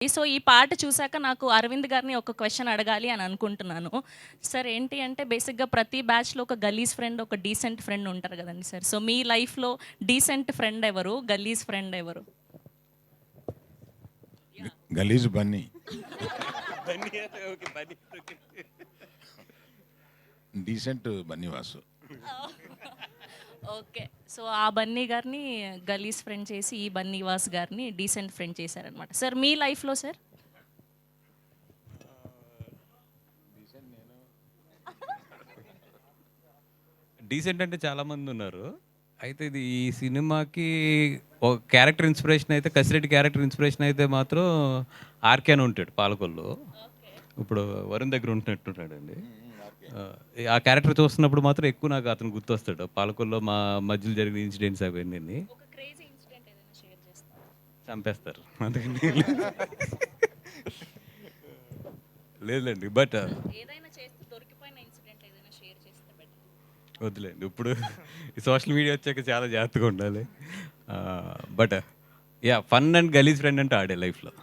So ఈ పాట చూసాక నాకు అరవింద్ గారిని ఒక క్వశ్చన్ అడగాలి అని అనుకుంటున్నాను. సార్ ఏంటి అంటే బేసిక్‌గా ప్రతి బ్యాచ్‌లో ఒక గలీజ్ ఫ్రెండ్, ఒక డీసెంట్ ఫ్రెండ్ ఉంటారు కదండీ సార్. సో మీ లైఫ్‌లో డీసెంట్ ఫ్రెండ్ ఎవరు? గలీజ్ ఫ్రెండ్ ఎవరు? గలీజ్ Bunny. Decent Bunny Vasu. Okay. So ఆ బన్నీ గారిని గలీజ్ ఫ్రెండ్ చేసి, ఈ బన్నీవాస్ గారిని డీసెంట్ ఫ్రెండ్ చేశారనమాట. సార్ మీ లైఫ్‌లో సార్? డీసెంట్ అంటే చాలామంది ఉన్నారు. అయితే ఇది ఈ సినిమాకి ఒక క్యారెక్టర్ ఇన్స్పిరేషన్ అయితే, కసిరెడ్డి క్యారెక్టర్ ఇన్స్పిరేషన్ అయితే మాత్రం ఆర్కే అని ఉంటాడు పాలకొల్లు. ఇప్పుడు వరుణ్ దగ్గర ఉంటున్నట్టున్నాడండి. ఆ క్యారెక్టర్ చూస్తున్నప్పుడు మాత్రం ఎక్కువ నాకు అతను గుర్తొస్తాడు. పాలకొల్లో మా మధ్యలో జరిగిన ఇన్సిడెంట్స్ అవన్నీ ఒక క్రేజీ ఇన్సిడెంట్ ఏదైనా షేర్ చేస్తారా? చంపేస్తారు. అందుకని లేదులేండి. బట్ ఏదైనా చేస్తూ దొరికిపోయిన ఇన్సిడెంట్ ఏదైనా షేర్ చేస్తే బెటర్. వద్దులేండి. ఇప్పుడు ఈ సోషల్ మీడియా వచ్చాక చాలా జాగ్రత్తగా ఉండాలి. బట్ యా, ఫన్ అండ్ గలీజ్ ఫ్రెండ్ అంటే ఆడే లైఫ్లో.